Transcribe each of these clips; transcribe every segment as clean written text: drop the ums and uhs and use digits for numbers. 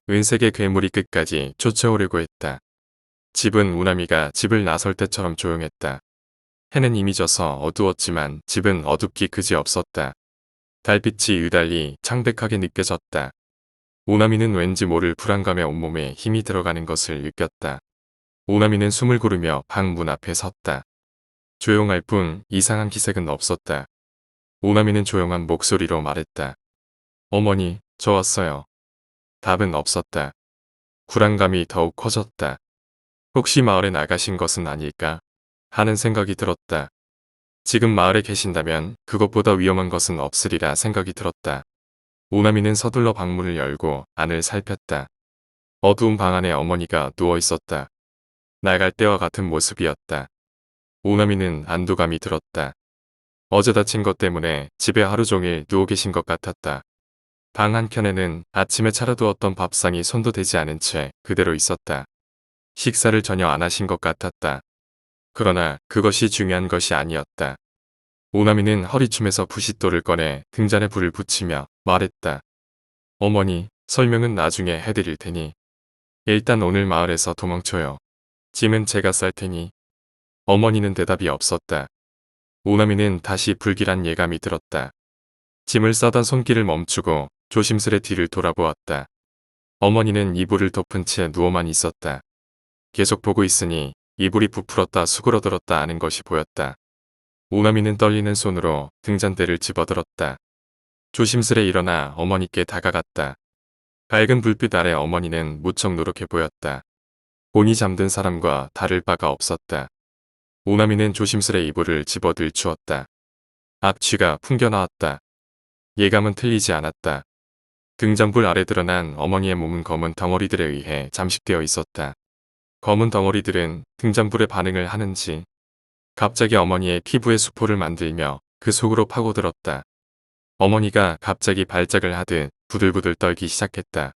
은색의 괴물이 끝까지 쫓아오려고 했다. 집은 우나미가 집을 나설 때처럼 조용했다. 해는 이미 져서 어두웠지만 집은 어둡기 그지없었다. 달빛이 유달리 창백하게 느껴졌다. 우나미는 왠지 모를 불안감에 온몸에 힘이 들어가는 것을 느꼈다. 우나미는 숨을 고르며 방 문 앞에 섰다. 조용할 뿐 이상한 기색은 없었다. 우나미는 조용한 목소리로 말했다. 어머니, 저 왔어요. 답은 없었다. 불안감이 더욱 커졌다. 혹시 마을에 나가신 것은 아닐까 하는 생각이 들었다. 지금 마을에 계신다면 그것보다 위험한 것은 없으리라 생각이 들었다. 우나미는 서둘러 방문을 열고 안을 살폈다. 어두운 방 안에 어머니가 누워 있었다. 나갈 때와 같은 모습이었다. 우나미는 안도감이 들었다. 어제 다친 것 때문에 집에 하루 종일 누워 계신 것 같았다. 방 한켠에는 아침에 차려두었던 밥상이 손도 대지 않은 채 그대로 있었다. 식사를 전혀 안 하신 것 같았다. 그러나 그것이 중요한 것이 아니었다. 우나미는 허리춤에서 부싯돌을 꺼내 등잔에 불을 붙이며 말했다. 어머니, 설명은 나중에 해드릴 테니 일단 오늘 마을에서 도망쳐요. 짐은 제가 쌀 테니. 어머니는 대답이 없었다. 우나미는 다시 불길한 예감이 들었다. 짐을 싸던 손길을 멈추고 조심스레 뒤를 돌아보았다. 어머니는 이불을 덮은 채 누워만 있었다. 계속 보고 있으니 이불이 부풀었다 수그러들었다 하는 것이 보였다. 우나미는 떨리는 손으로 등잔대를 집어들었다. 조심스레 일어나 어머니께 다가갔다. 밝은 불빛 아래 어머니는 무척 노력해 보였다. 곤히 잠든 사람과 다를 바가 없었다. 우나미는 조심스레 이불을 집어 들추었다. 악취가 풍겨나왔다. 예감은 틀리지 않았다. 등잔불 아래 드러난 어머니의 몸은 검은 덩어리들에 의해 잠식되어 있었다. 검은 덩어리들은 등잔불에 반응을 하는지 갑자기 어머니의 피부에 수포를 만들며 그 속으로 파고들었다. 어머니가 갑자기 발작을 하듯 부들부들 떨기 시작했다.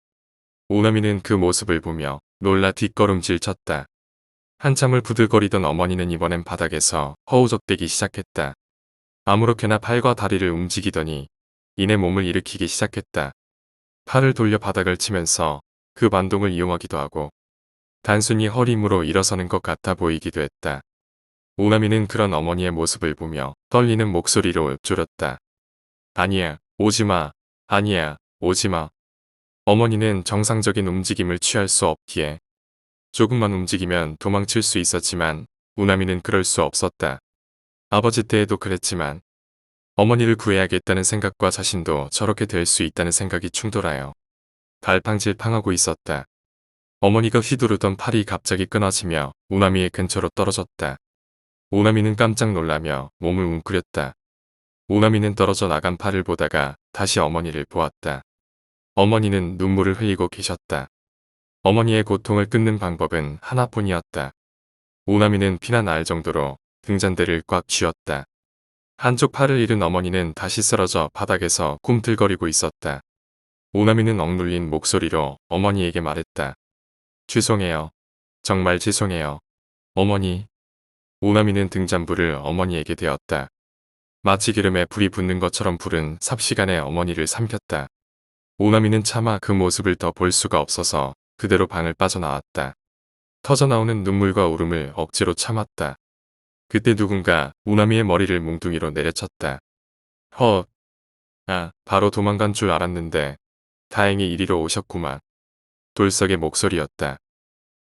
우나미는 그 모습을 보며 놀라 뒷걸음질 쳤다. 한참을 부들거리던 어머니는 이번엔 바닥에서 허우적대기 시작했다. 아무렇게나 팔과 다리를 움직이더니 이내 몸을 일으키기 시작했다. 팔을 돌려 바닥을 치면서 그 반동을 이용하기도 하고 단순히 허리 힘으로 일어서는 것 같아 보이기도 했다. 우나미는 그런 어머니의 모습을 보며 떨리는 목소리로 읊조렸다. 아니야, 오지마. 아니야, 오지마. 어머니는 정상적인 움직임을 취할 수 없기에 조금만 움직이면 도망칠 수 있었지만 우나미는 그럴 수 없었다. 아버지 때에도 그랬지만 어머니를 구해야겠다는 생각과 자신도 저렇게 될 수 있다는 생각이 충돌하여 갈팡질팡하고 있었다. 어머니가 휘두르던 팔이 갑자기 끊어지며 우나미의 근처로 떨어졌다. 우나미는 깜짝 놀라며 몸을 웅크렸다. 우나미는 떨어져 나간 팔을 보다가 다시 어머니를 보았다. 어머니는 눈물을 흘리고 계셨다. 어머니의 고통을 끊는 방법은 하나뿐이었다. 우나미는 피나 날 정도로 등잔대를 꽉 쥐었다. 한쪽 팔을 잃은 어머니는 다시 쓰러져 바닥에서 꿈틀거리고 있었다. 우나미는 억눌린 목소리로 어머니에게 말했다. 죄송해요. 정말 죄송해요. 어머니. 우나미는 등잔불을 어머니에게 대었다. 마치 기름에 불이 붙는 것처럼 불은 삽시간에 어머니를 삼켰다. 우나미는 차마 그 모습을 더 볼 수가 없어서 그대로 방을 빠져나왔다. 터져나오는 눈물과 울음을 억지로 참았다. 그때 누군가 우나미의 머리를 뭉둥이로 내려쳤다. 헛. 아, 바로 도망간 줄 알았는데 다행히 이리로 오셨구만. 돌석의 목소리였다.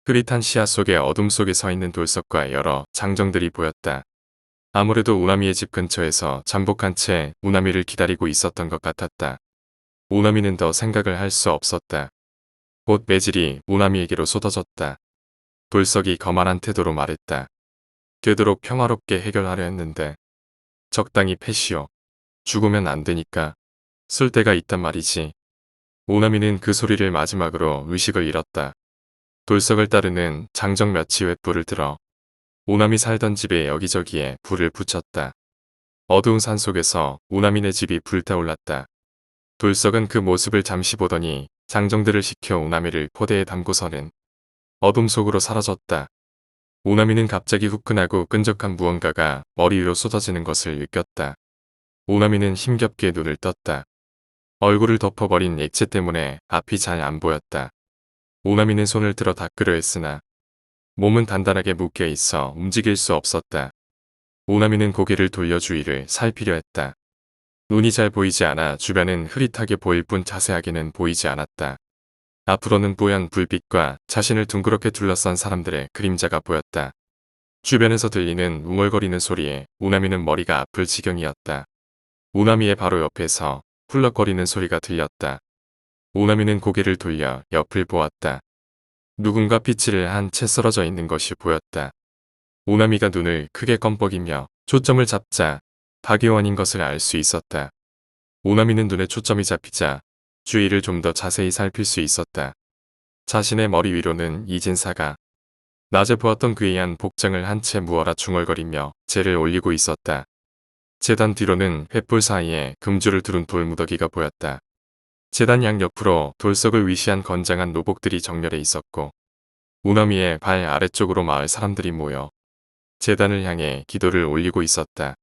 흐릿한 시야 속에 어둠 속에 서 있는 돌석과 여러 장정들이 보였다. 아무래도 우나미의 집 근처에서 잠복한 채 우나미를 기다리고 있었던 것 같았다. 우나미는 더 생각을 할 수 없었다. 곧 매질이 우나미에게로 쏟아졌다. 돌석이 거만한 태도로 말했다. 되도록 평화롭게 해결하려 했는데 적당히 패시오. 죽으면 안 되니까 쓸 데가 있단 말이지. 우나미는 그 소리를 마지막으로 의식을 잃었다. 돌석을 따르는 장정 몇이 횃불을 들어 우나미 살던 집에 여기저기에 불을 붙였다. 어두운 산 속에서 우나미네 집이 불타올랐다. 돌석은 그 모습을 잠시 보더니 장정들을 시켜 우나미를 포대에 담고서는 어둠 속으로 사라졌다. 우나미는 갑자기 후끈하고 끈적한 무언가가 머리 위로 쏟아지는 것을 느꼈다. 우나미는 힘겹게 눈을 떴다. 얼굴을 덮어버린 액체 때문에 앞이 잘 안 보였다. 오나미는 손을 들어 닦으려 했으나 몸은 단단하게 묶여 있어 움직일 수 없었다. 오나미는 고개를 돌려 주위를 살피려 했다. 눈이 잘 보이지 않아 주변은 흐릿하게 보일 뿐 자세하게는 보이지 않았다. 앞으로는 뽀얀 불빛과 자신을 둥그렇게 둘러싼 사람들의 그림자가 보였다. 주변에서 들리는 웅얼거리는 소리에 오나미는 머리가 아플 지경이었다. 오나미의 바로 옆에서 훌럭거리는 소리가 들렸다. 오나미는 고개를 돌려 옆을 보았다. 누군가 피치를 한 채 쓰러져 있는 것이 보였다. 오나미가 눈을 크게 껌뻑이며 초점을 잡자 박의원인 것을 알 수 있었다. 오나미는 눈에 초점이 잡히자 주위를 좀 더 자세히 살필 수 있었다. 자신의 머리 위로는 이진사가 낮에 보았던 그의 한 복장을 한 채 무어라 중얼거리며 재를 올리고 있었다. 재단 뒤로는 횃불 사이에 금주를 두른 돌무더기가 보였다. 재단 양옆으로 돌석을 위시한 건장한 노복들이 정렬해 있었고 오나미의 발 아래쪽으로 마을 사람들이 모여 재단을 향해 기도를 올리고 있었다.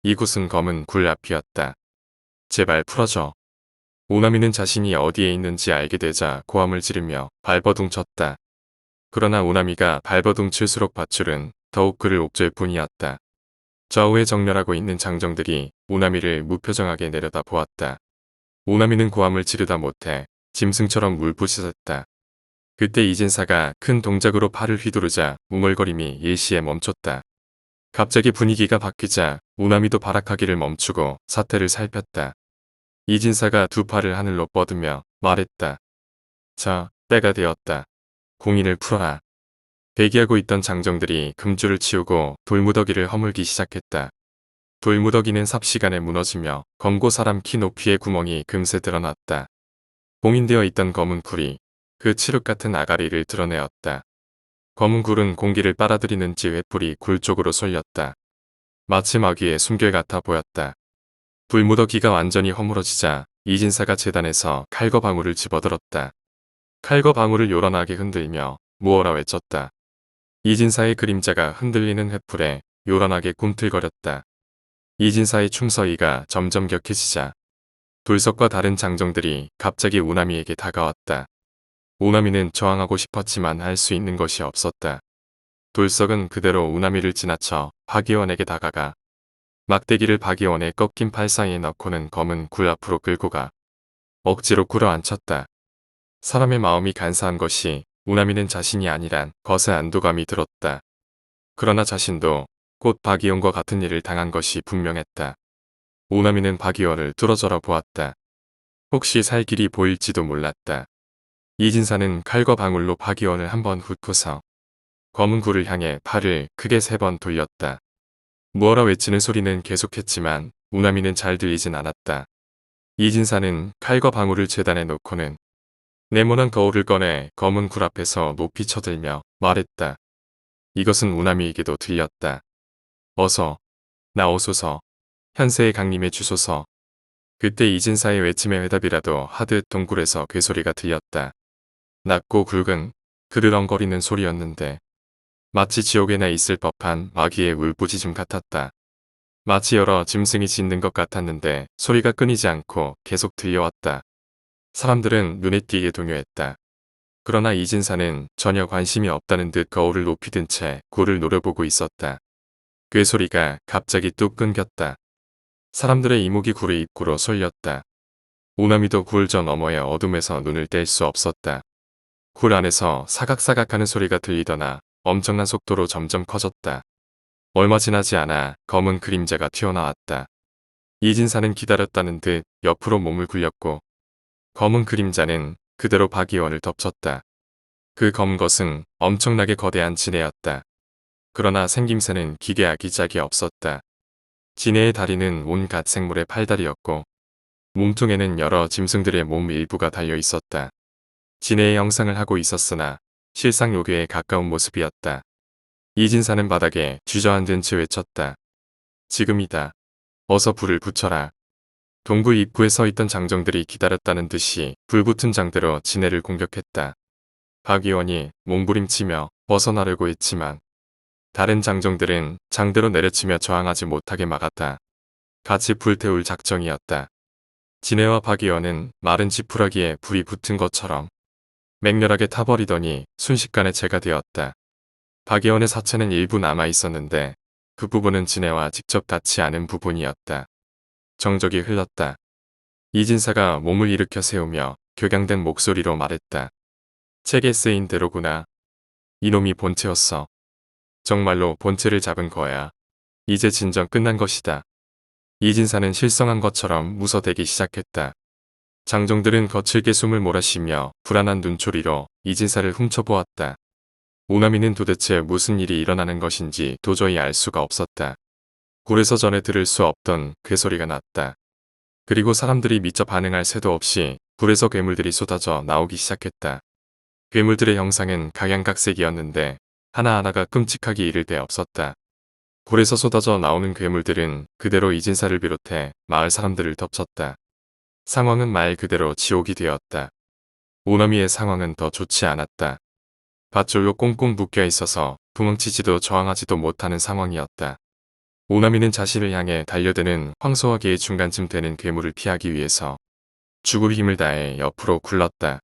이곳은 검은 굴 앞이었다. 제발 풀어줘. 오나미는 자신이 어디에 있는지 알게 되자 고함을 지르며 발버둥 쳤다. 그러나 오나미가 발버둥 칠수록 밧줄은 더욱 그를 옥죄일 뿐이었다. 좌우에 정렬하고 있는 장정들이 오나미를 무표정하게 내려다 보았다. 오나미는 고함을 지르다 못해 짐승처럼 울부짖었다. 그때 이진사가 큰 동작으로 팔을 휘두르자 웅얼거림이 일시에 멈췄다. 갑자기 분위기가 바뀌자 오나미도 발악하기를 멈추고 사태를 살폈다. 이진사가 두 팔을 하늘로 뻗으며 말했다. 자, 때가 되었다. 공인을 풀어라. 대기하고 있던 장정들이 금줄을 치우고 돌무더기를 허물기 시작했다. 돌무더기는 삽시간에 무너지며 검고 사람 키 높이의 구멍이 금세 드러났다. 봉인되어 있던 검은 굴이 그 칠흑 같은 아가리를 드러내었다. 검은 굴은 공기를 빨아들이는지 횃불이 굴 쪽으로 쏠렸다. 마치 마귀의 숨결 같아 보였다. 돌무더기가 완전히 허물어지자 이진사가 재단에서 칼과 방울을 집어들었다. 칼과 방울을 요란하게 흔들며 무어라 외쳤다. 이진사의 그림자가 흔들리는 횃불에 요란하게 꿈틀거렸다. 이진사의 충서이가 점점 격해지자 돌석과 다른 장정들이 갑자기 오나미에게 다가왔다. 오나미는 저항하고 싶었지만 할 수 있는 것이 없었다. 돌석은 그대로 오나미를 지나쳐 박의원에게 다가가 막대기를 박의원의 꺾인 팔 사이에 넣고는 검은 굴 앞으로 끌고 가 억지로 꿇어앉혔다. 사람의 마음이 간사한 것이 오나미는 자신이 아니란 것에 안도감이 들었다. 그러나 자신도 곧 박의원과 같은 일을 당한 것이 분명했다. 오나미는 박의원을 뚫어져라 보았다. 혹시 살 길이 보일지도 몰랐다. 이진사는 칼과 방울로 박의원을 한번 훑고서 검은 굴을 향해 팔을 크게 3번 돌렸다. 무어라 외치는 소리는 계속했지만 오나미는 잘 들리진 않았다. 이진사는 칼과 방울을 재단에 놓고는 네모난 거울을 꺼내 검은 굴 앞에서 높이 쳐들며 말했다. 이것은 오나미에게도 들렸다. 어서 나오소서. 현세의 강림에 주소서. 그때 이진사의 외침의 회답이라도 하듯 동굴에서 괴소리가 들렸다. 낮고 굵은 그르렁거리는 소리였는데 마치 지옥에나 있을 법한 마귀의 울부짖음 같았다. 마치 여러 짐승이 짖는 것 같았는데 소리가 끊이지 않고 계속 들려왔다. 사람들은 눈에 띄게 동요했다. 그러나 이진사는 전혀 관심이 없다는 듯 거울을 높이 든 채 굴을 노려보고 있었다. 꾀소리가 갑자기 뚝 끊겼다. 사람들의 이목이 굴의 입구로 쏠렸다. 오나미도 굴 저 너머의 어둠에서 눈을 뗄 수 없었다. 굴 안에서 사각사각하는 소리가 들리더나 엄청난 속도로 점점 커졌다. 얼마 지나지 않아 검은 그림자가 튀어나왔다. 이진사는 기다렸다는 듯 옆으로 몸을 굴렸고 검은 그림자는 그대로 박의원을 덮쳤다. 그 검은 것은 엄청나게 거대한 지네였다. 그러나 생김새는 기괴하기짝이 없었다. 지네의 다리는 온갖 생물의 팔다리였고 몸통에는 여러 짐승들의 몸 일부가 달려 있었다. 지네의 형상을 하고 있었으나 실상 요괴에 가까운 모습이었다. 이진사는 바닥에 주저앉은 채 외쳤다. 지금이다. 어서 불을 붙여라. 동굴 입구에 서 있던 장정들이 기다렸다는 듯이 불붙은 장대로 지네를 공격했다. 박의원이 몸부림치며 벗어나려고 했지만 다른 장정들은 장대로 내려치며 저항하지 못하게 막았다. 같이 불태울 작정이었다. 지네와 박의원은 마른 지푸라기에 불이 붙은 것처럼 맹렬하게 타버리더니 순식간에 재가 되었다. 박예원의 사체는 일부 남아 있었는데 그 부분은 진해와 직접 닿지 않은 부분이었다. 정적이 흘렀다. 이진사가 몸을 일으켜 세우며 격양된 목소리로 말했다. 책에 쓰인 대로구나. 이놈이 본체였어. 정말로 본체를 잡은 거야. 이제 진정 끝난 것이다. 이진사는 실성한 것처럼 무서대기 시작했다. 장정들은 거칠게 숨을 몰아쉬며 불안한 눈초리로 이진사를 훔쳐보았다. 오나미는 도대체 무슨 일이 일어나는 것인지 도저히 알 수가 없었다. 굴에서 전에 들을 수 없던 괴소리가 났다. 그리고 사람들이 미처 반응할 새도 없이 굴에서 괴물들이 쏟아져 나오기 시작했다. 괴물들의 형상은 각양각색이었는데 하나하나가 끔찍하기 이를 데 없었다. 굴에서 쏟아져 나오는 괴물들은 그대로 이진사를 비롯해 마을 사람들을 덮쳤다. 상황은 말 그대로 지옥이 되었다. 오나미의 상황은 더 좋지 않았다. 밧줄로 꽁꽁 묶여 있어서 도망치지도 저항하지도 못하는 상황이었다. 오나미는 자신을 향해 달려드는 황소와 개의 중간쯤 되는 괴물을 피하기 위해서 죽을 힘을 다해 옆으로 굴렀다.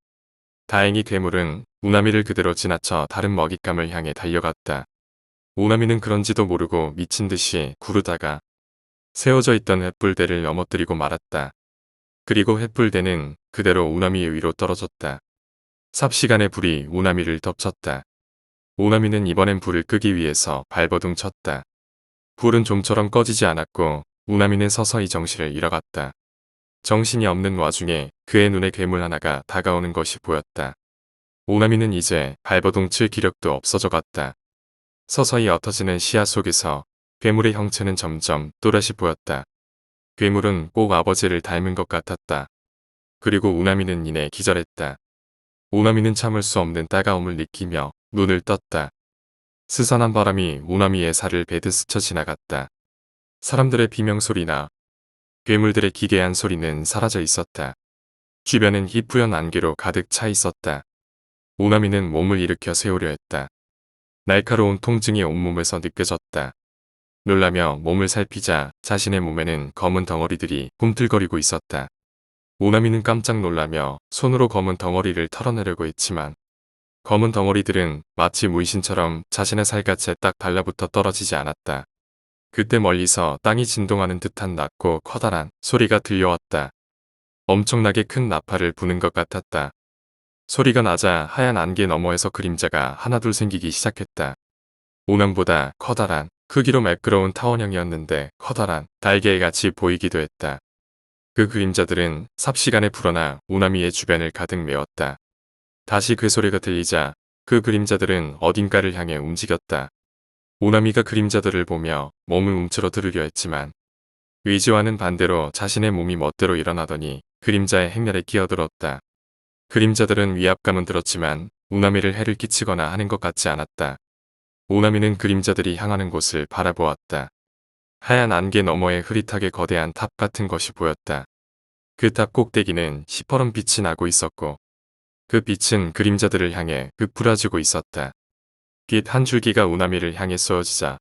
다행히 괴물은 오나미를 그대로 지나쳐 다른 먹잇감을 향해 달려갔다. 오나미는 그런지도 모르고 미친 듯이 구르다가 세워져 있던 횃불대를 넘어뜨리고 말았다. 그리고 횃불대는 그대로 오나미 위로 떨어졌다. 삽시간에 불이 오나미를 덮쳤다. 오나미는 이번엔 불을 끄기 위해서 발버둥 쳤다. 불은 좀처럼 꺼지지 않았고 오나미는 서서히 정신을 잃어갔다. 정신이 없는 와중에 그의 눈에 괴물 하나가 다가오는 것이 보였다. 오나미는 이제 발버둥 칠 기력도 없어져 갔다. 서서히 옅어지는 시야 속에서 괴물의 형체는 점점 또렷이 보였다. 괴물은 꼭 아버지를 닮은 것 같았다. 그리고 오나미는 이내 기절했다. 오나미는 참을 수 없는 따가움을 느끼며 눈을 떴다. 스산한 바람이 오나미의 살을 베듯 스쳐 지나갔다. 사람들의 비명소리나 괴물들의 기괴한 소리는 사라져 있었다. 주변은 희뿌연 안개로 가득 차 있었다. 오나미는 몸을 일으켜 세우려 했다. 날카로운 통증이 온몸에서 느껴졌다. 놀라며 몸을 살피자 자신의 몸에는 검은 덩어리들이 꿈틀거리고 있었다. 오나미는 깜짝 놀라며 손으로 검은 덩어리를 털어내려고 했지만 검은 덩어리들은 마치 문신처럼 자신의 살갗에 딱 달라붙어 떨어지지 않았다. 그때 멀리서 땅이 진동하는 듯한 낮고 커다란 소리가 들려왔다. 엄청나게 큰 나팔을 부는 것 같았다. 소리가 나자 하얀 안개 너머에서 그림자가 하나둘 생기기 시작했다. 오남보다 커다란 크기로 매끄러운 타원형이었는데 커다란 달걀같이 보이기도 했다. 그 그림자들은 삽시간에 불어나 오나미의 주변을 가득 메웠다. 다시 그 소리가 들리자 그 그림자들은 어딘가를 향해 움직였다. 오나미가 그림자들을 보며 몸을 움츠러들으려 했지만 의지와는 반대로 자신의 몸이 멋대로 일어나더니 그림자의 행렬에 끼어들었다. 그림자들은 위압감은 들었지만 오나미를 해를 끼치거나 하는 것 같지 않았다. 오나미는 그림자들이 향하는 곳을 바라보았다. 하얀 안개 너머에 흐릿하게 거대한 탑 같은 것이 보였다. 그 탑 꼭대기는 시퍼런 빛이 나고 있었고 그 빛은 그림자들을 향해 부풀어지고 있었다. 빛 한 줄기가 오나미를 향해 쏘여지자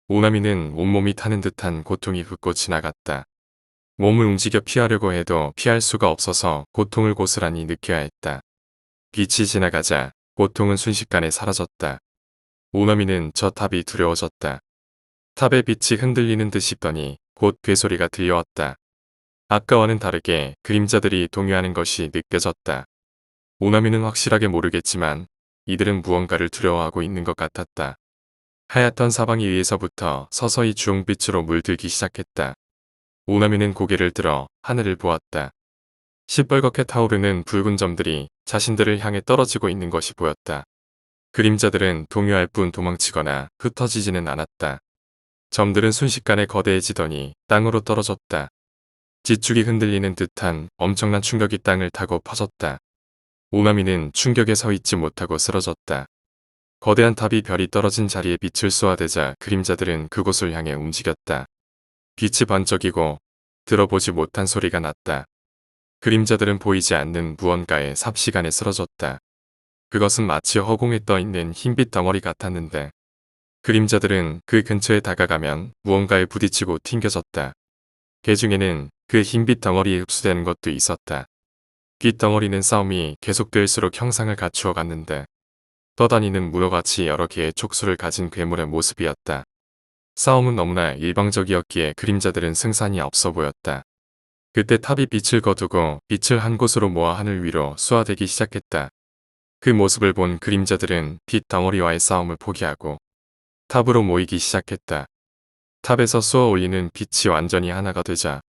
오나미는 온몸이 타는 듯한 고통이 훑고 지나갔다. 몸을 움직여 피하려고 해도 피할 수가 없어서 고통을 고스란히 느껴야 했다. 빛이 지나가자 고통은 순식간에 사라졌다. 오나미는 저 탑이 두려워졌다. 탑의 빛이 흔들리는 듯 싶더니 곧 괴소리가 들려왔다. 아까와는 다르게 그림자들이 동요하는 것이 느껴졌다. 오나미는 확실하게 모르겠지만 이들은 무언가를 두려워하고 있는 것 같았다. 하얗던 사방이 위에서부터 서서히 주홍빛으로 물들기 시작했다. 오나미는 고개를 들어 하늘을 보았다. 시뻘겋게 타오르는 붉은 점들이 자신들을 향해 떨어지고 있는 것이 보였다. 그림자들은 동요할 뿐 도망치거나 흩어지지는 않았다. 점들은 순식간에 거대해지더니 땅으로 떨어졌다. 지축이 흔들리는 듯한 엄청난 충격이 땅을 타고 퍼졌다. 오나미는 충격에 서 있지 못하고 쓰러졌다. 거대한 탑이 별이 떨어진 자리에 빛을 쏘아대자 그림자들은 그곳을 향해 움직였다. 빛이 번쩍이고 들어보지 못한 소리가 났다. 그림자들은 보이지 않는 무언가에 삽시간에 쓰러졌다. 그것은 마치 허공에 떠있는 흰빛 덩어리 같았는데 그림자들은 그 근처에 다가가면 무언가에 부딪히고 튕겨졌다. 그 중에는 그 흰빛 덩어리에 흡수되는 것도 있었다. 귓덩어리는 싸움이 계속될수록 형상을 갖추어 갔는데 떠다니는 문어같이 여러 개의 촉수를 가진 괴물의 모습이었다. 싸움은 너무나 일방적이었기에 그림자들은 승산이 없어 보였다. 그때 탑이 빛을 거두고 빛을 한 곳으로 모아 하늘 위로 쏘아대기 시작했다. 그 모습을 본 그림자들은 빛 덩어리와의 싸움을 포기하고 탑으로 모이기 시작했다. 탑에서 쏘아 올리는 빛이 완전히 하나가 되자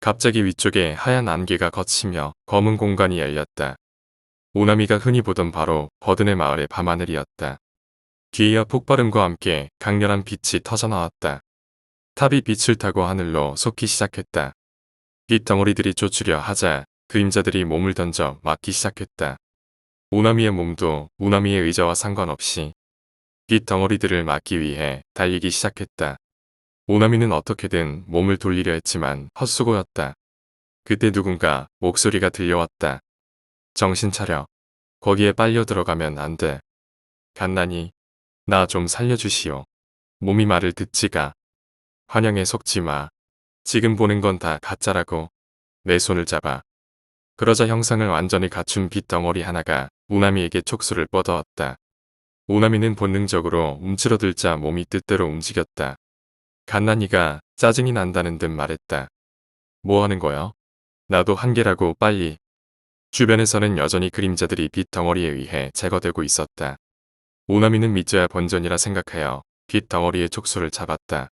갑자기 위쪽에 하얀 안개가 걷히며 검은 공간이 열렸다. 오나미가 흔히 보던 바로 버든의 마을의 밤하늘이었다. 뒤이어 폭발음과 함께 강렬한 빛이 터져나왔다. 탑이 빛을 타고 하늘로 솟기 시작했다. 빛 덩어리들이 쫓으려 하자 그림자들이 몸을 던져 막기 시작했다. 오나미의 몸도 오나미의 의자와 상관없이 빛 덩어리들을 막기 위해 달리기 시작했다. 오나미는 어떻게든 몸을 돌리려 했지만 헛수고였다. 그때 누군가 목소리가 들려왔다. 정신 차려. 거기에 빨려 들어가면 안 돼. 갓난이 나 좀 살려주시오. 몸이 말을 듣지가. 환영에 속지 마. 지금 보는 건 다 가짜라고. 내 손을 잡아. 그러자 형상을 완전히 갖춘 빛 덩어리 하나가 오나미에게 촉수를 뻗어왔다. 오나미는 본능적으로 움츠러들자 몸이 뜻대로 움직였다. 갓난이가 짜증이 난다는 듯 말했다. 뭐 하는 거야? 나도 한계라고 빨리. 주변에서는 여전히 그림자들이 빛 덩어리에 의해 제거되고 있었다. 오나미는 믿져야 본전이라 생각하여 빛 덩어리의 촉수를 잡았다.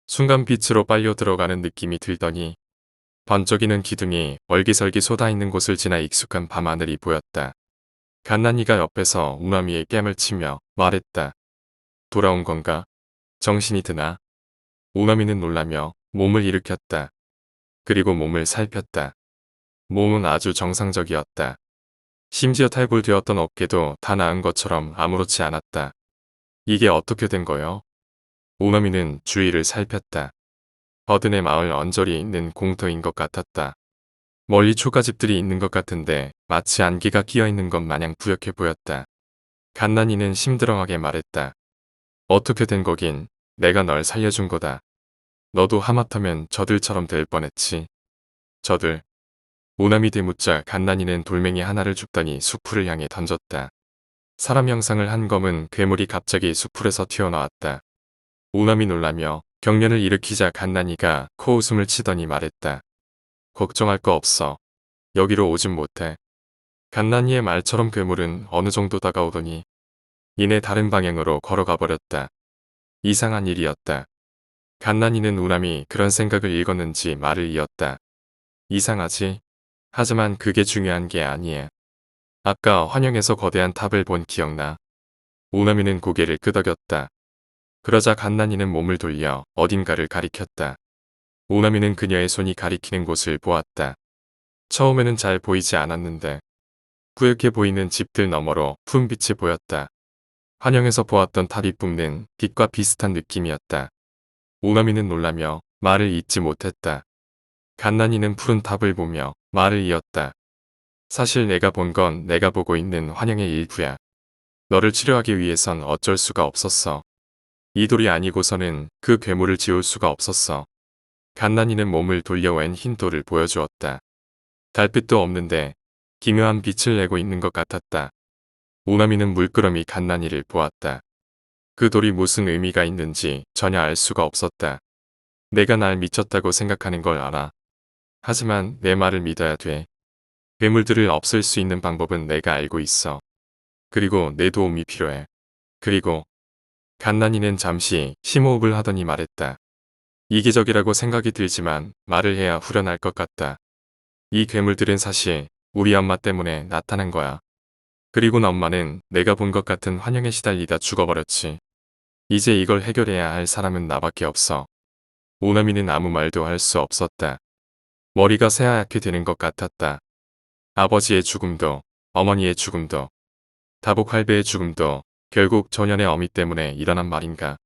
순간 빛으로 빨려 들어가는 느낌이 들더니 번쩍이는 기둥이 얼기설기 솟아있는 곳을 지나 익숙한 밤하늘이 보였다. 갓난이가 옆에서 오나미의 뺨을 치며 말했다. 돌아온 건가? 정신이 드나? 오나미는 놀라며 몸을 일으켰다. 그리고 몸을 살폈다. 몸은 아주 정상적이었다. 심지어 탈골되었던 어깨도 다 나은 것처럼 아무렇지 않았다. 이게 어떻게 된 거요? 오나미는 주위를 살폈다. 버든의 마을 언저리에 있는 공터인 것 같았다. 멀리 초가집들이 있는 것 같은데 마치 안개가 끼어있는 것 마냥 부역해 보였다. 갓난이는 심드렁하게 말했다. 어떻게 된 거긴 내가 널 살려준 거다. 너도 하마터면 저들처럼 될 뻔했지. 저들. 오나미 대묻자 갓난이는 돌멩이 하나를 줍더니 수풀을 향해 던졌다. 사람 형상을 한 검은 괴물이 갑자기 수풀에서 튀어나왔다. 오나미 놀라며 경련을 일으키자 갓난이가 코웃음을 치더니 말했다. 걱정할 거 없어. 여기로 오진 못해. 갓난이의 말처럼 괴물은 어느 정도 다가오더니 이내 다른 방향으로 걸어가 버렸다. 이상한 일이었다. 갓난이는 오나미 그런 생각을 읽었는지 말을 이었다. 이상하지? 하지만 그게 중요한 게 아니야. 아까 환영에서 거대한 탑을 본 기억나? 오나미는 고개를 끄덕였다. 그러자 갓난이는 몸을 돌려 어딘가를 가리켰다. 오나미는 그녀의 손이 가리키는 곳을 보았다. 처음에는 잘 보이지 않았는데 뿌옇게 보이는 집들 너머로 푸른 빛이 보였다. 환영에서 보았던 탑이 뿜는 빛과 비슷한 느낌이었다. 오나미는 놀라며 말을 잇지 못했다. 갓난이는 푸른 탑을 보며 말을 이었다. 사실 내가 본 건 내가 보고 있는 환영의 일부야. 너를 치료하기 위해선 어쩔 수가 없었어. 이 돌이 아니고서는 그 괴물을 지울 수가 없었어. 갓난이는 몸을 돌려 웬 흰 돌을 보여주었다. 달빛도 없는데 기묘한 빛을 내고 있는 것 같았다. 오나미는 물끄러미 갓난이를 보았다. 그 돌이 무슨 의미가 있는지 전혀 알 수가 없었다. 내가 날 미쳤다고 생각하는 걸 알아. 하지만 내 말을 믿어야 돼. 괴물들을 없앨 수 있는 방법은 내가 알고 있어. 그리고 내 도움이 필요해. 그리고 갓난이는 잠시 심호흡을 하더니 말했다. 이기적이라고 생각이 들지만 말을 해야 후련할 것 같다. 이 괴물들은 사실 우리 엄마 때문에 나타난 거야. 그리고 엄마는 내가 본 것 같은 환영에 시달리다 죽어버렸지. 이제 이걸 해결해야 할 사람은 나밖에 없어. 오나미는 아무 말도 할 수 없었다. 머리가 새하얗게 되는 것 같았다. 아버지의 죽음도, 어머니의 죽음도, 다복 할배의 죽음도 결국 전현의 어미 때문에 일어난 말인가.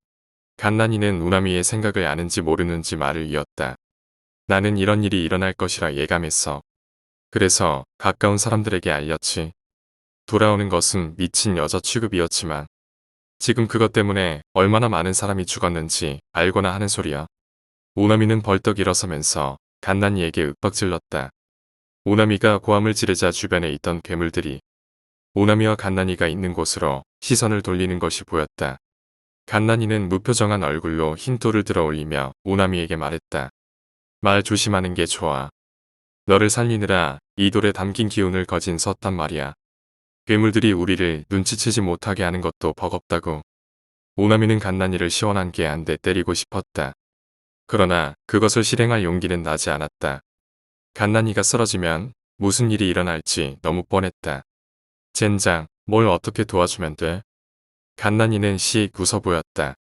갓난이는 오나미의 생각을 아는지 모르는지 말을 이었다. 나는 이런 일이 일어날 것이라 예감했어. 그래서 가까운 사람들에게 알렸지. 돌아오는 것은 미친 여자 취급이었지만 지금 그것 때문에 얼마나 많은 사람이 죽었는지 알거나 하는 소리야. 오나미는 벌떡 일어서면서 갓난이에게 윽박질렀다. 오나미가 고함을 지르자 주변에 있던 괴물들이 오나미와 갓난이가 있는 곳으로 시선을 돌리는 것이 보였다. 갓난이는 무표정한 얼굴로 흰 돌을 들어 올리며 오나미에게 말했다. 말 조심하는 게 좋아. 너를 살리느라 이 돌에 담긴 기운을 거진 섰단 말이야. 괴물들이 우리를 눈치채지 못하게 하는 것도 버겁다고. 오나미는 갓난이를 시원한 게 한 대 때리고 싶었다. 그러나 그것을 실행할 용기는 나지 않았다. 갓난이가 쓰러지면 무슨 일이 일어날지 너무 뻔했다. 젠장, 뭘 어떻게 도와주면 돼? 갓난이는 씩 웃어 보였다.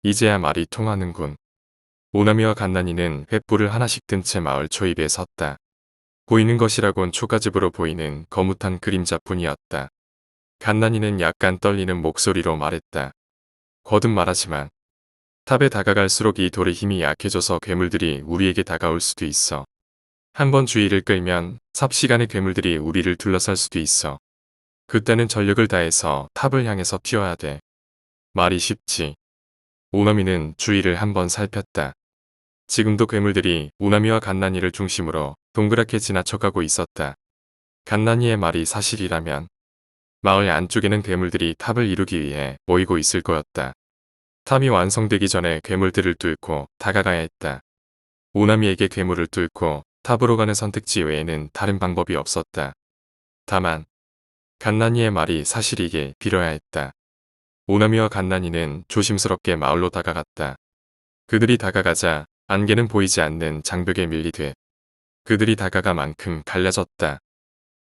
이제야 말이 통하는군. 오나미와 갓난이는 횃불을 하나씩 든 채 마을 초입에 섰다. 보이는 것이라곤 초가집으로 보이는 거뭇한 그림자뿐이었다. 갓난이는 약간 떨리는 목소리로 말했다. 거듭 말하지만 탑에 다가갈수록 이 돌의 힘이 약해져서 괴물들이 우리에게 다가올 수도 있어. 한번 주의를 끌면 삽시간에 괴물들이 우리를 둘러쌀 수도 있어. 그때는 전력을 다해서 탑을 향해서 튀어야 돼. 말이 쉽지. 오나미는 주위를 한번 살폈다. 지금도 괴물들이 오나미와 갓난이를 중심으로 동그랗게 지나쳐가고 있었다. 갓난이의 말이 사실이라면 마을 안쪽에는 괴물들이 탑을 이루기 위해 모이고 있을 거였다. 탑이 완성되기 전에 괴물들을 뚫고 다가가야 했다. 오나미에게 괴물을 뚫고 탑으로 가는 선택지 외에는 다른 방법이 없었다. 다만 갓난이의 말이 사실이길 빌어야 했다. 오나미와 갓난이는 조심스럽게 마을로 다가갔다. 그들이 다가가자 안개는 보이지 않는 장벽에 밀리듯 그들이 다가가 만큼 갈라졌다.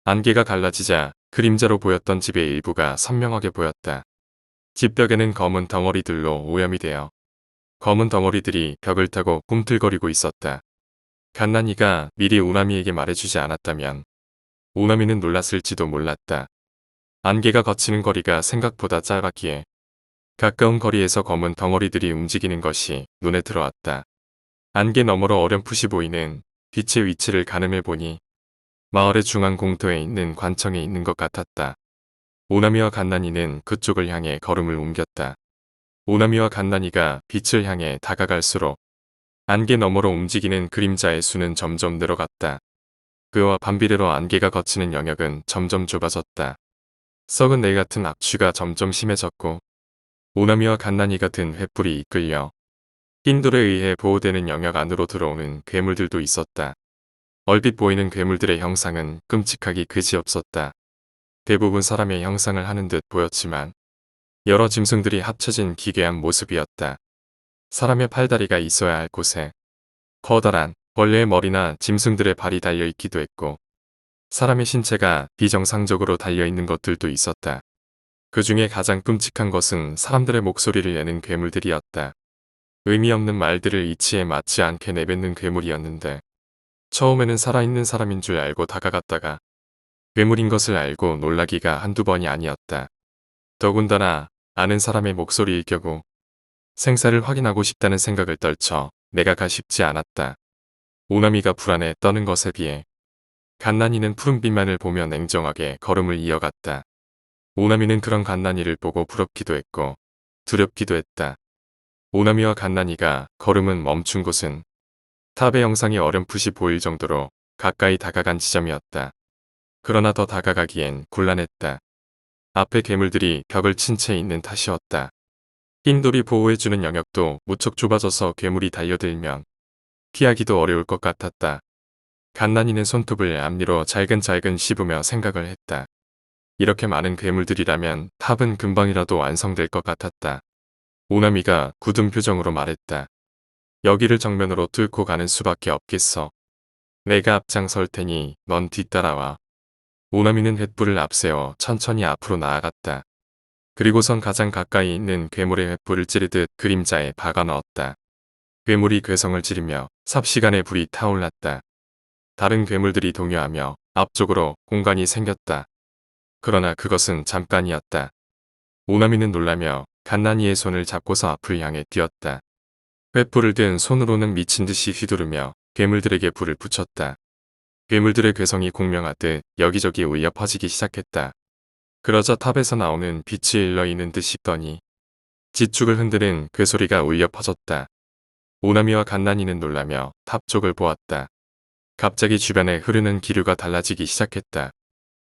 안개가 갈라지자 그림자로 보였던 집의 일부가 선명하게 보였다. 집벽에는 검은 덩어리들로 오염이 되어 검은 덩어리들이 벽을 타고 꿈틀거리고 있었다. 갓난이가 미리 오나미에게 말해주지 않았다면 오나미는 놀랐을지도 몰랐다. 안개가 거치는 거리가 생각보다 짧았기에 가까운 거리에서 검은 덩어리들이 움직이는 것이 눈에 들어왔다. 안개 너머로 어렴풋이 보이는 빛의 위치를 가늠해 보니 마을의 중앙 공터에 있는 관청에 있는 것 같았다. 오나미와 갓난이는 그쪽을 향해 걸음을 옮겼다. 오나미와 갓난이가 빛을 향해 다가갈수록 안개 너머로 움직이는 그림자의 수는 점점 늘어갔다. 그와 반비례로 안개가 거치는 영역은 점점 좁아졌다. 썩은 내 같은 악취가 점점 심해졌고 오나미와 갓난이가 든 횃불이 이끌려 흰 돌에 의해 보호되는 영역 안으로 들어오는 괴물들도 있었다. 얼핏 보이는 괴물들의 형상은 끔찍하기 그지없었다. 대부분 사람의 형상을 하는 듯 보였지만 여러 짐승들이 합쳐진 기괴한 모습이었다. 사람의 팔다리가 있어야 할 곳에 커다란 벌레의 머리나 짐승들의 발이 달려있기도 했고 사람의 신체가 비정상적으로 달려있는 것들도 있었다. 그 중에 가장 끔찍한 것은 사람들의 목소리를 내는 괴물들이었다. 의미 없는 말들을 이치에 맞지 않게 내뱉는 괴물이었는데 처음에는 살아있는 사람인 줄 알고 다가갔다가 괴물인 것을 알고 놀라기가 한두 번이 아니었다. 더군다나 아는 사람의 목소리일 경우 생사를 확인하고 싶다는 생각을 떨쳐 내가 가 싶지 않았다. 오나미가 불안해 떠는 것에 비해 갓난이는 푸른빛만을 보며 냉정하게 걸음을 이어갔다. 오나미는 그런 갓난이를 보고 부럽기도 했고 두렵기도 했다. 오나미와 갓난이가 걸음은 멈춘 곳은 탑의 형상이 어렴풋이 보일 정도로 가까이 다가간 지점이었다. 그러나 더 다가가기엔 곤란했다. 앞에 괴물들이 벽을 친 채 있는 탓이었다. 흰 돌이 보호해주는 영역도 무척 좁아져서 괴물이 달려들면 피하기도 어려울 것 같았다. 갓난이는 손톱을 앞니로 잘근잘근 씹으며 생각을 했다. 이렇게 많은 괴물들이라면 탑은 금방이라도 완성될 것 같았다. 오나미가 굳은 표정으로 말했다. 여기를 정면으로 뚫고 가는 수밖에 없겠어. 내가 앞장설 테니 넌 뒤따라와. 오나미는 횃불을 앞세워 천천히 앞으로 나아갔다. 그리고선 가장 가까이 있는 괴물의 횃불을 찌르듯 그림자에 박아 넣었다. 괴물이 괴성을 지르며 삽시간에 불이 타올랐다. 다른 괴물들이 동요하며 앞쪽으로 공간이 생겼다. 그러나 그것은 잠깐이었다. 오나미는 놀라며 갓난이의 손을 잡고서 앞을 향해 뛰었다. 횃불을 든 손으로는 미친 듯이 휘두르며 괴물들에게 불을 붙였다. 괴물들의 괴성이 공명하듯 여기저기 울려 퍼지기 시작했다. 그러자 탑에서 나오는 빛이 일러있는 듯 싶더니 지축을 흔드는 괴소리가 울려 퍼졌다. 오나미와 갓난이는 놀라며 탑 쪽을 보았다. 갑자기 주변에 흐르는 기류가 달라지기 시작했다.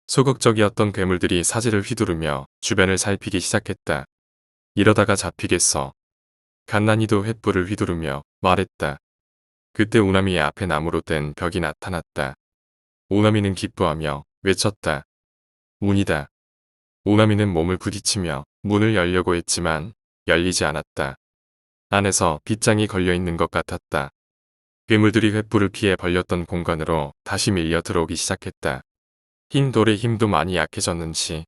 소극적이었던 괴물들이 사지를 휘두르며 주변을 살피기 시작했다. 이러다가 잡히겠어. 갓난이도 횃불을 휘두르며 말했다. 그때 우나미의 앞에 나무로 된 벽이 나타났다. 우나미는 기뻐하며 외쳤다. 문이다. 우나미는 몸을 부딪히며 문을 열려고 했지만 열리지 않았다. 안에서 빗장이 걸려있는 것 같았다. 괴물들이 횃불을 피해 벌렸던 공간으로 다시 밀려 들어오기 시작했다. 흰 돌의 힘도 많이 약해졌는지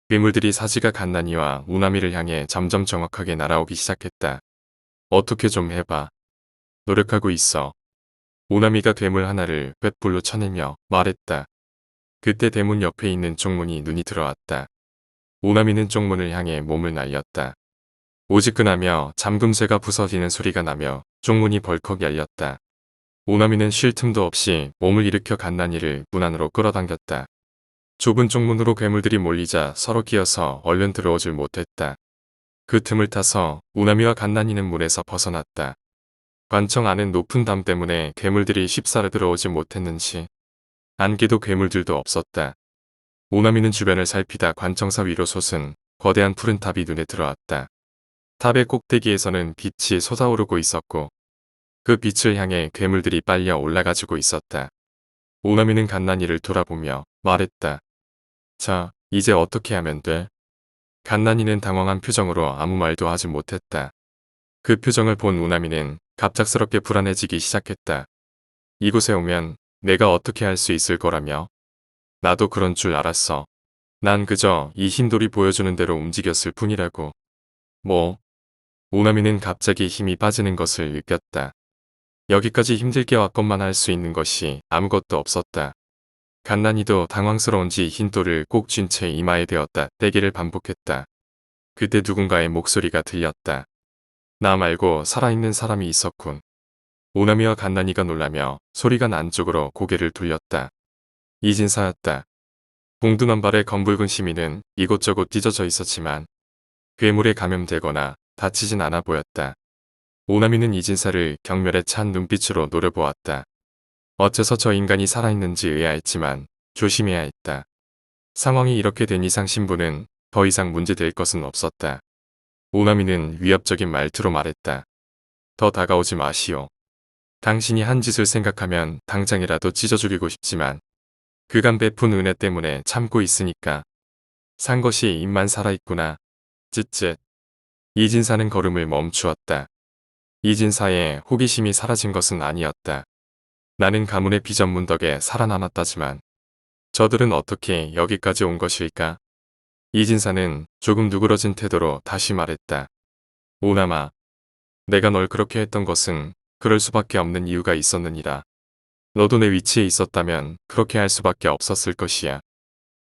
괴물들이 사지가 갓난이와 우나미를 향해 점점 정확하게 날아오기 시작했다. 어떻게 좀 해봐. 노력하고 있어. 우나미가 괴물 하나를 횃불로 쳐내며 말했다. 그때 대문 옆에 있는 쪽문이 눈이 들어왔다. 우나미는 쪽문을 향해 몸을 날렸다. 오지근하며 잠금쇠가 부서지는 소리가 나며 쪽문이 벌컥 열렸다. 우나미는 쉴 틈도 없이 몸을 일으켜 갓난이를 문 안으로 끌어당겼다. 좁은 쪽문으로 괴물들이 몰리자 서로 끼어서 얼른 들어오질 못했다. 그 틈을 타서 우나미와 갓난이는 문에서 벗어났다. 관청 안은 높은 담 때문에 괴물들이 쉽사리 들어오지 못했는지 안개도 괴물들도 없었다. 우나미는 주변을 살피다 관청사 위로 솟은 거대한 푸른 탑이 눈에 들어왔다. 탑의 꼭대기에서는 빛이 솟아오르고 있었고 그 빛을 향해 괴물들이 빨려 올라가지고 있었다. 우나미는 갓난이를 돌아보며 말했다. 자, 이제 어떻게 하면 돼? 갓난이는 당황한 표정으로 아무 말도 하지 못했다. 그 표정을 본 우나미는 갑작스럽게 불안해지기 시작했다. 이곳에 오면 내가 어떻게 할 수 있을 거라며? 나도 그런 줄 알았어. 난 그저 이 흰돌이 보여주는 대로 움직였을 뿐이라고. 뭐? 우나미는 갑자기 힘이 빠지는 것을 느꼈다. 여기까지 힘들게 왔건만 할 수 있는 것이 아무것도 없었다. 갓난이도 당황스러운지 흰돌을 꼭 쥔 채 이마에 대었다 떼기를 반복했다. 그때 누군가의 목소리가 들렸다. 나 말고 살아있는 사람이 있었군. 우나미와 갓난이가 놀라며 소리가 난 쪽으로 고개를 돌렸다. 이진사였다. 봉둔한 발의 검붉은 시민은 이곳저곳 찢어져 있었지만 괴물에 감염되거나 다치진 않아 보였다. 우나미는 이진사를 경멸에 찬 눈빛으로 노려보았다. 어째서 저 인간이 살아있는지 의아했지만 조심해야 했다. 상황이 이렇게 된 이상 신부는 더 이상 문제될 것은 없었다. 우나미는 위협적인 말투로 말했다. 더 다가오지 마시오. 당신이 한 짓을 생각하면 당장이라도 찢어 죽이고 싶지만 그간 베푼 은혜 때문에 참고 있으니까. 산 것이 입만 살아있구나. 쯧쯧. 이진사는 걸음을 멈추었다. 이진사의 호기심이 사라진 것은 아니었다. 나는 가문의 비전문 덕에 살아남았다지만 저들은 어떻게 여기까지 온 것일까? 이진사는 조금 누그러진 태도로 다시 말했다. 오나마, 내가 널 그렇게 했던 것은 그럴 수밖에 없는 이유가 있었느니라. 너도 내 위치에 있었다면 그렇게 할 수밖에 없었을 것이야.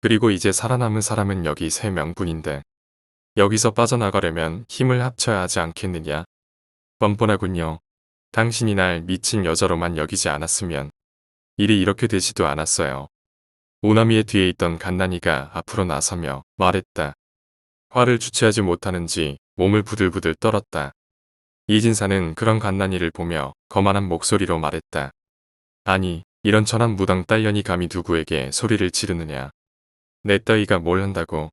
그리고 이제 살아남은 사람은 여기 3명뿐인데 여기서 빠져나가려면 힘을 합쳐야 하지 않겠느냐? 뻔뻔하군요. 당신이 날 미친 여자로만 여기지 않았으면 일이 이렇게 되지도 않았어요. 오나미의 뒤에 있던 갓난이가 앞으로 나서며 말했다. 화를 주체하지 못하는지 몸을 부들부들 떨었다. 이진사는 그런 갓난이를 보며 거만한 목소리로 말했다. 아니, 이런 천한무당 딸년이 감히 누구에게 소리를 지르느냐. 내 따위가 뭘 한다고.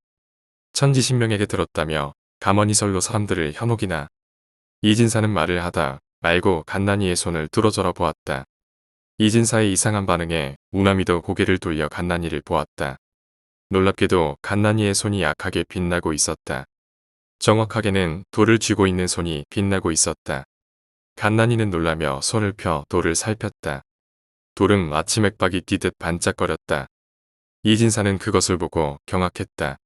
천지신명에게 들었다며 가만히 설로 사람들을 현혹이나. 이진사는 말을 하다 말고 갓난이의 손을 뚫어져라 보았다. 이진사의 이상한 반응에 우나미도 고개를 돌려 갓난이를 보았다. 놀랍게도 갓난이의 손이 약하게 빛나고 있었다. 정확하게는 돌을 쥐고 있는 손이 빛나고 있었다. 갓난이는 놀라며 손을 펴 돌을 살폈다. 돌은 아침 액박이 뛰듯 반짝거렸다. 이진사는 그것을 보고 경악했다.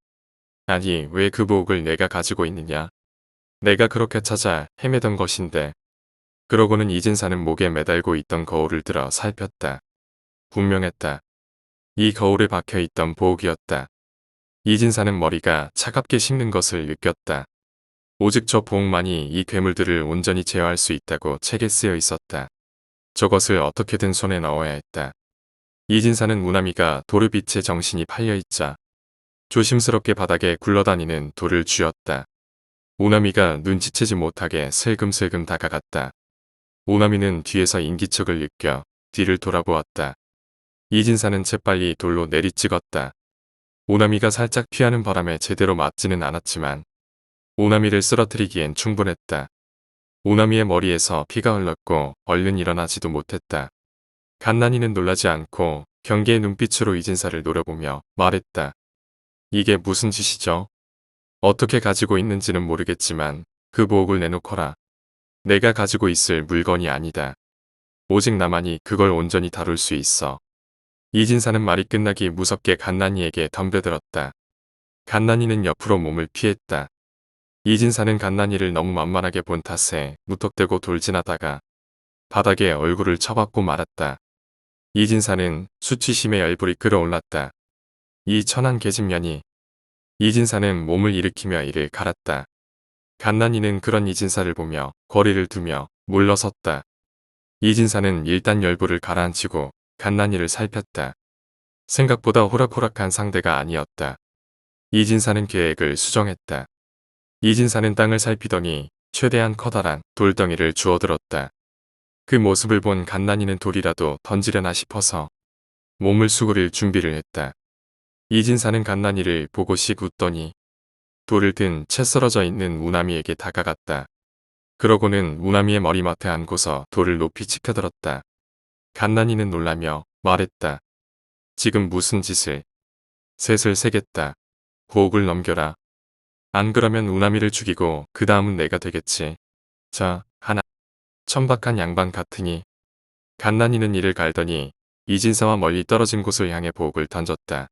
아니, 왜 그 보옥을 내가 가지고 있느냐? 내가 그렇게 찾아 헤매던 것인데. 그러고는 이진사는 목에 매달고 있던 거울을 들어 살폈다. 분명했다. 이 거울에 박혀있던 보옥이었다. 이진사는 머리가 차갑게 식는 것을 느꼈다. 오직 저 보옥만이 이 괴물들을 온전히 제어할 수 있다고 책에 쓰여 있었다. 저것을 어떻게든 손에 넣어야 했다. 이진사는 우나미가 도르빛에 정신이 팔려있자 조심스럽게 바닥에 굴러다니는 돌을 쥐었다. 우나미가 눈치채지 못하게 슬금슬금 다가갔다. 우나미는 뒤에서 인기척을 느껴 뒤를 돌아보았다. 이진사는 재빨리 돌로 내리찍었다. 오나미가 살짝 피하는 바람에 제대로 맞지는 않았지만 오나미를 쓰러뜨리기엔 충분했다. 오나미의 머리에서 피가 흘렀고 얼른 일어나지도 못했다. 갓난이는 놀라지 않고 경계의 눈빛으로 이진사를 노려보며 말했다. 이게 무슨 짓이죠? 어떻게 가지고 있는지는 모르겠지만 그 보옥을 내놓거라. 내가 가지고 있을 물건이 아니다. 오직 나만이 그걸 온전히 다룰 수 있어. 이진사는 말이 끝나기 무섭게 갓난이에게 덤벼들었다. 갓난이는 옆으로 몸을 피했다. 이진사는 갓난이를 너무 만만하게 본 탓에 무턱대고 돌진하다가 바닥에 얼굴을 쳐박고 말았다. 이진사는 수치심에 열불이 끓어올랐다. 이 천한 계집년이. 이진사는 몸을 일으키며 이를 갈았다. 갓난이는 그런 이진사를 보며 거리를 두며 물러섰다. 이진사는 일단 열불을 가라앉히고 갓난이를 살폈다. 생각보다 호락호락한 상대가 아니었다. 이진사는 계획을 수정했다. 이진사는 땅을 살피더니 최대한 커다란 돌덩이를 주워들었다. 그 모습을 본 갓난이는 돌이라도 던지려나 싶어서 몸을 수그릴 준비를 했다. 이진사는 갓난이를 보고씩 웃더니 돌을 든 채 쓰러져 있는 우나미에게 다가갔다. 그러고는 우나미의 머리맡에 앉고서 돌을 높이 치켜들었다. 갓난이는 놀라며 말했다. 지금 무슨 짓을? 셋을 세겠다. 보옥을 넘겨라. 안 그러면 우나미를 죽이고 그 다음은 내가 되겠지. 자, 하나. 천박한 양반 같으니. 갓난이는 이를 갈더니 이진사와 멀리 떨어진 곳을 향해 보옥을 던졌다.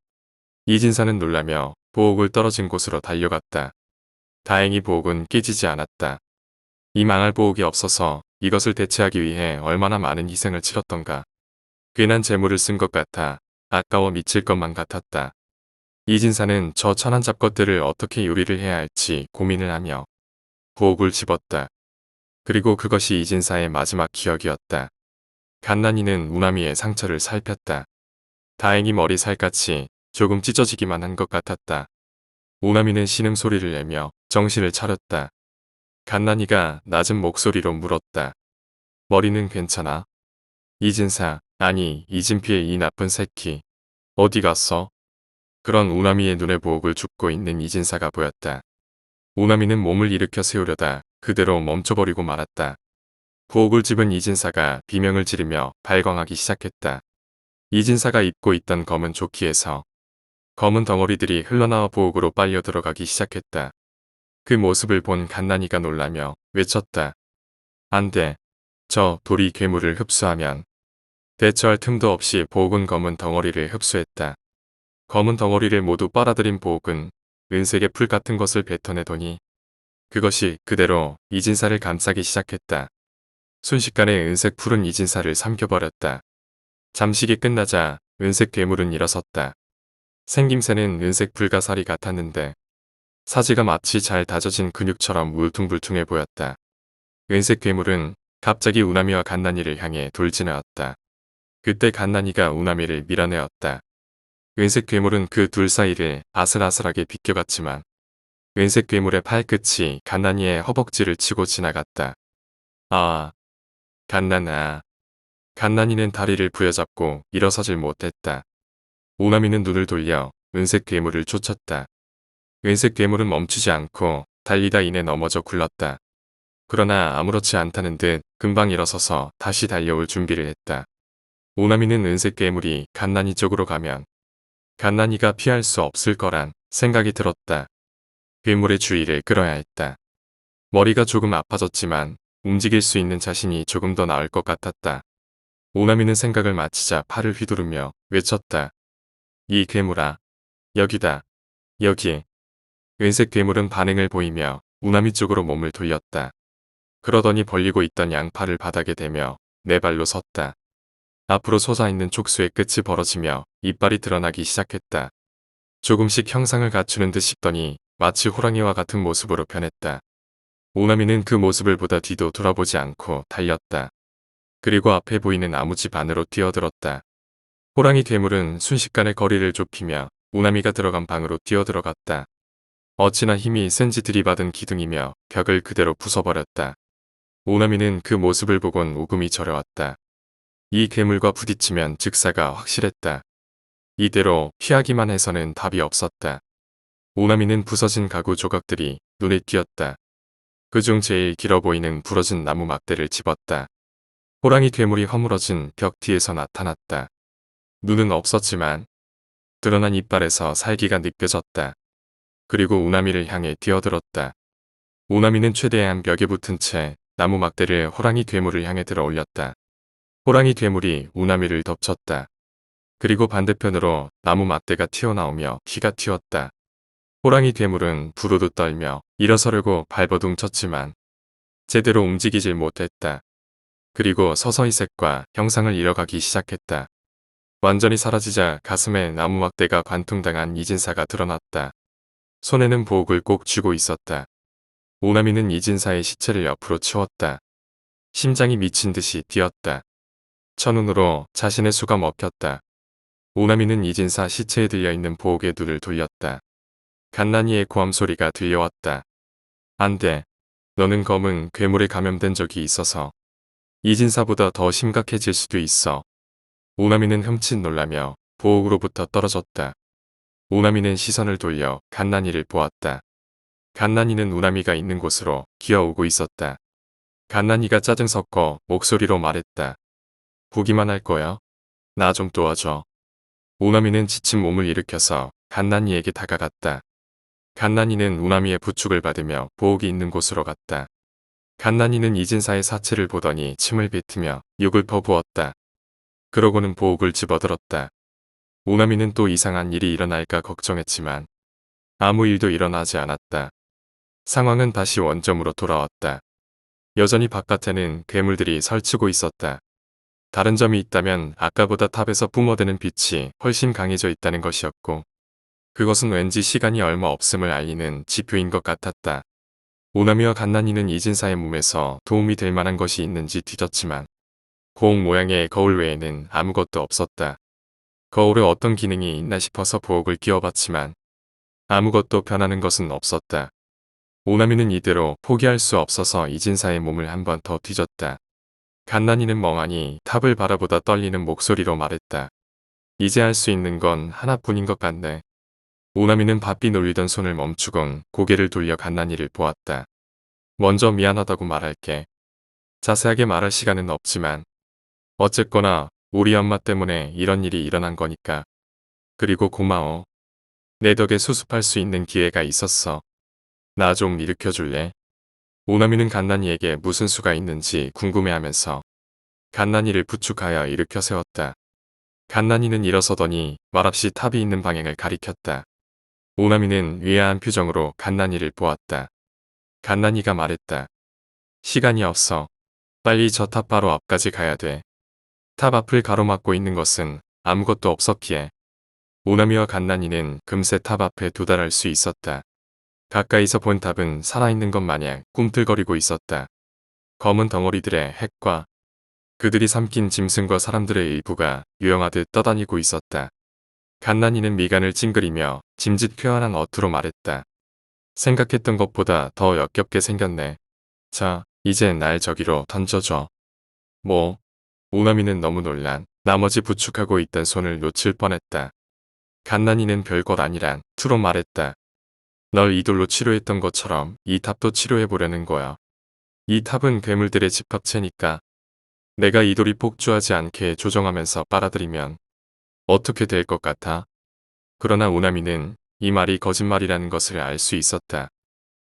이진사는 놀라며 보옥을 떨어진 곳으로 달려갔다. 다행히 보옥은 깨지지 않았다. 이 망할 보옥이 없어서 이것을 대체하기 위해 얼마나 많은 희생을 치렀던가. 괜한 재물을 쓴 것 같아 아까워 미칠 것만 같았다. 이진사는 저 천한 잡것들을 어떻게 요리를 해야 할지 고민을 하며 보옥을 집었다. 그리고 그것이 이진사의 마지막 기억이었다. 갓난이는 우나미의 상처를 살폈다. 다행히 머리 살갗이 조금 찢어지기만 한 것 같았다. 우나미는 신음소리를 내며 정신을 차렸다. 갓난이가 낮은 목소리로 물었다. 머리는 괜찮아? 이진사, 아니 이진피의 이 나쁜 새끼. 어디 갔어? 그런 우나미의 눈에 보옥을 줍고 있는 이진사가 보였다. 우나미는 몸을 일으켜 세우려다 그대로 멈춰버리고 말았다. 보옥을 집은 이진사가 비명을 지르며 발광하기 시작했다. 이진사가 입고 있던 검은 조끼에서 검은 덩어리들이 흘러나와 보옥으로 빨려 들어가기 시작했다. 그 모습을 본 갓난이가 놀라며 외쳤다. 안 돼. 저 돌이 괴물을 흡수하면. 대처할 틈도 없이 보옥은 검은 덩어리를 흡수했다. 검은 덩어리를 모두 빨아들인 보옥은 은색의 풀 같은 것을 뱉어내더니 그것이 그대로 이진사를 감싸기 시작했다. 순식간에 은색 풀은 이진사를 삼켜버렸다. 잠식이 끝나자 은색 괴물은 일어섰다. 생김새는 은색 불가사리 같았는데 사지가 마치 잘 다져진 근육처럼 울퉁불퉁해 보였다. 은색 괴물은 갑자기 우나미와 갓난이를 향해 돌진하였다. 그때 갓난이가 우나미를 밀어내었다. 은색 괴물은 그 둘 사이를 아슬아슬하게 비껴갔지만 은색 괴물의 팔끝이 갓난이의 허벅지를 치고 지나갔다. 아, 갓난아. 갓난이는 다리를 부여잡고 일어서질 못했다. 우나미는 눈을 돌려 은색 괴물을 쫓았다. 은색 괴물은 멈추지 않고 달리다 이내 넘어져 굴렀다. 그러나 아무렇지 않다는 듯 금방 일어서서 다시 달려올 준비를 했다. 우나미는 은색 괴물이 갓난이 쪽으로 가면 갓난이가 피할 수 없을 거란 생각이 들었다. 괴물의 주의를 끌어야 했다. 머리가 조금 아파졌지만 움직일 수 있는 자신이 조금 더 나을 것 같았다. 우나미는 생각을 마치자 팔을 휘두르며 외쳤다. 이 괴물아. 여기다. 여기. 은색 괴물은 반응을 보이며 우나미 쪽으로 몸을 돌렸다. 그러더니 벌리고 있던 양팔을 바닥에 대며 네 발로 섰다. 앞으로 솟아있는 촉수의 끝이 벌어지며 이빨이 드러나기 시작했다. 조금씩 형상을 갖추는 듯 싶더니 마치 호랑이와 같은 모습으로 변했다. 우나미는 그 모습을 보다 뒤도 돌아보지 않고 달렸다. 그리고 앞에 보이는 나무집 안으로 뛰어들었다. 호랑이 괴물은 순식간에 거리를 좁히며 우나미가 들어간 방으로 뛰어들어갔다. 어찌나 힘이 센지 들이받은 기둥이며 벽을 그대로 부숴버렸다. 우나미는 그 모습을 보곤 오금이 저려왔다. 이 괴물과 부딪히면 즉사가 확실했다. 이대로 피하기만 해서는 답이 없었다. 오나미는 부서진 가구 조각들이 눈에 띄었다. 그중 제일 길어 보이는 부러진 나무 막대를 집었다. 호랑이 괴물이 허물어진 벽 뒤에서 나타났다. 눈은 없었지만 드러난 이빨에서 살기가 느껴졌다. 그리고 우나미를 향해 뛰어들었다. 우나미는 최대한 벽에 붙은 채 나무 막대를 호랑이 괴물을 향해 들어 올렸다. 호랑이 괴물이 우나미를 덮쳤다. 그리고 반대편으로 나무 막대가 튀어나오며 피가 튀었다. 호랑이 괴물은 부르르 떨며 일어서려고 발버둥 쳤지만 제대로 움직이질 못했다. 그리고 서서히 색과 형상을 잃어가기 시작했다. 완전히 사라지자 가슴에 나무 막대가 관통당한 이진사가 드러났다. 손에는 보옥을 꼭 쥐고 있었다. 오나미는 이진사의 시체를 옆으로 치웠다. 심장이 미친 듯이 뛰었다. 첫눈으로 자신의 수가 먹혔다. 오나미는 이진사 시체에 들려있는 보옥의 눈을 돌렸다. 갓난이의 고함 소리가 들려왔다. 안 돼. 너는 검은 괴물에 감염된 적이 있어서 이진사보다 더 심각해질 수도 있어. 오나미는 흠칫 놀라며 보옥으로부터 떨어졌다. 오나미는 시선을 돌려 갓난이를 보았다. 갓난이는 우나미가 있는 곳으로 기어오고 있었다. 갓난이가 짜증 섞어 목소리로 말했다. 보기만 할 거야? 나 좀 도와줘. 오나미는 지친 몸을 일으켜서 갓난이에게 다가갔다. 갓난이는 우나미의 부축을 받으며 보옥이 있는 곳으로 갔다. 갓난이는 이진사의 사체를 보더니 침을 뱉으며 욕을 퍼부었다. 그러고는 보옥을 집어들었다. 오나미는 또 이상한 일이 일어날까 걱정했지만 아무 일도 일어나지 않았다. 상황은 다시 원점으로 돌아왔다. 여전히 바깥에는 괴물들이 설치고 있었다. 다른 점이 있다면 아까보다 탑에서 뿜어대는 빛이 훨씬 강해져 있다는 것이었고 그것은 왠지 시간이 얼마 없음을 알리는 지표인 것 같았다. 오나미와 갓난이는 이진사의 몸에서 도움이 될 만한 것이 있는지 뒤졌지만 보옥 모양의 거울 외에는 아무것도 없었다. 거울에 어떤 기능이 있나 싶어서 보옥을 끼워봤지만 아무것도 변하는 것은 없었다. 오나미는 이대로 포기할 수 없어서 이진사의 몸을 한 번 더 뒤졌다. 갓난이는 멍하니 탑을 바라보다 떨리는 목소리로 말했다. 이제 할 수 있는 건 하나뿐인 것 같네. 오나미는 바삐 놀리던 손을 멈추곤 고개를 돌려 갓난이를 보았다. 먼저 미안하다고 말할게. 자세하게 말할 시간은 없지만 어쨌거나 우리 엄마 때문에 이런 일이 일어난 거니까. 그리고 고마워. 내 덕에 수습할 수 있는 기회가 있었어. 나 좀 일으켜줄래? 오나미는 갓난이에게 무슨 수가 있는지 궁금해하면서 갓난이를 부축하여 일으켜 세웠다. 갓난이는 일어서더니 말없이 탑이 있는 방향을 가리켰다. 오나미는 위아한 표정으로 갓난이를 보았다. 갓난이가 말했다. 시간이 없어. 빨리 저 탑 바로 앞까지 가야 돼. 탑 앞을 가로막고 있는 것은 아무것도 없었기에 오나미와 갓난이는 금세 탑 앞에 도달할 수 있었다. 가까이서 본 탑은 살아있는 것 마냥 꿈틀거리고 있었다. 검은 덩어리들의 핵과 그들이 삼킨 짐승과 사람들의 일부가 유영하듯 떠다니고 있었다. 갓난이는 미간을 찡그리며 짐짓쾌활한 어투로 말했다. 생각했던 것보다 더 역겹게 생겼네. 자, 이제 날 저기로 던져줘. 뭐? 오나미는 너무 놀란 나머지 부축하고 있던 손을 놓칠 뻔했다. 갓난이는 별것 아니란 투로 말했다. 널 이돌로 치료했던 것처럼 이 탑도 치료해보려는 거야. 이 탑은 괴물들의 집합체니까 내가 이돌이 폭주하지 않게 조정하면서 빨아들이면 어떻게 될 것 같아? 그러나 오나미는 이 말이 거짓말이라는 것을 알 수 있었다.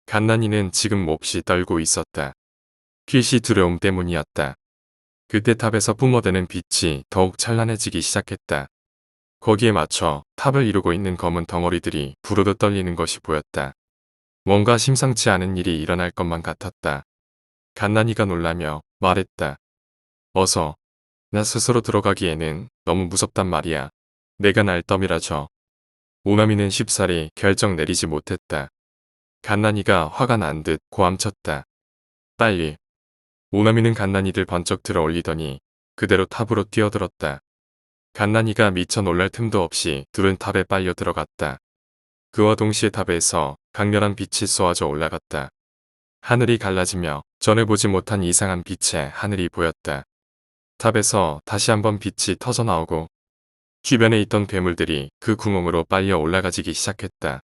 갓난이는 지금 몹시 떨고 있었다. 퀴시 두려움 때문이었다. 그때 탑에서 뿜어대는 빛이 더욱 찬란해지기 시작했다. 거기에 맞춰 탑을 이루고 있는 검은 덩어리들이 부르르 떨리는 것이 보였다. 뭔가 심상치 않은 일이 일어날 것만 같았다. 갓난이가 놀라며 말했다. 어서. 나 스스로 들어가기에는 너무 무섭단 말이야. 내가 날 떠밀어줘. 오나미는 쉽사리 결정 내리지 못했다. 갓난이가 화가 난 듯 고함쳤다. 빨리. 오나미는 갓난이를 번쩍 들어 올리더니 그대로 탑으로 뛰어들었다. 갓난이가 미처 놀랄 틈도 없이 둘은 탑에 빨려 들어갔다. 그와 동시에 탑에서 강렬한 빛이 쏘아져 올라갔다. 하늘이 갈라지며 전에 보지 못한 이상한 빛의 하늘이 보였다. 탑에서 다시 한번 빛이 터져 나오고 주변에 있던 괴물들이 그 구멍으로 빨려 올라가지기 시작했다.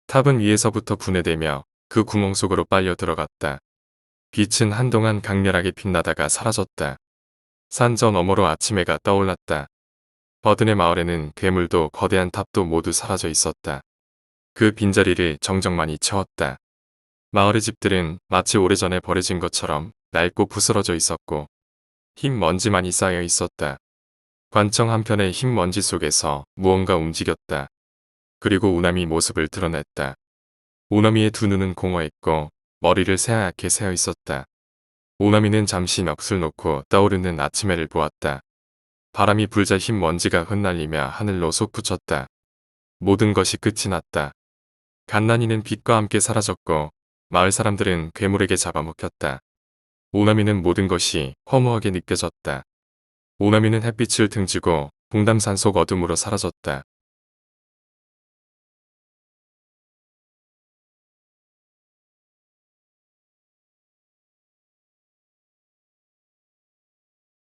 탑은 위에서부터 분해되며 그 구멍 속으로 빨려 들어갔다. 빛은 한동안 강렬하게 빛나다가 사라졌다. 산 저 너머로 아침해가 떠올랐다. 버든의 마을에는 괴물도 거대한 탑도 모두 사라져 있었다. 그 빈자리를 정적만이 채웠다. 마을의 집들은 마치 오래전에 버려진 것처럼 낡고 부스러져 있었고 흰 먼지만이 쌓여 있었다. 관청 한편의 흰 먼지 속에서 무언가 움직였다. 그리고 우나미 모습을 드러냈다. 우나미의 두 눈은 공허했고 머리를 새하얗게 새어 있었다. 우나미는 잠시 넋을 놓고 떠오르는 아침해를 보았다. 바람이 불자 흰 먼지가 흩날리며 하늘로 솟구쳤다. 모든 것이 끝이 났다. 갓난이는 빛과 함께 사라졌고 마을 사람들은 괴물에게 잡아먹혔다. 우나미는 모든 것이 허무하게 느껴졌다. 우나미는 햇빛을 등지고 봉담산 속 어둠으로 사라졌다.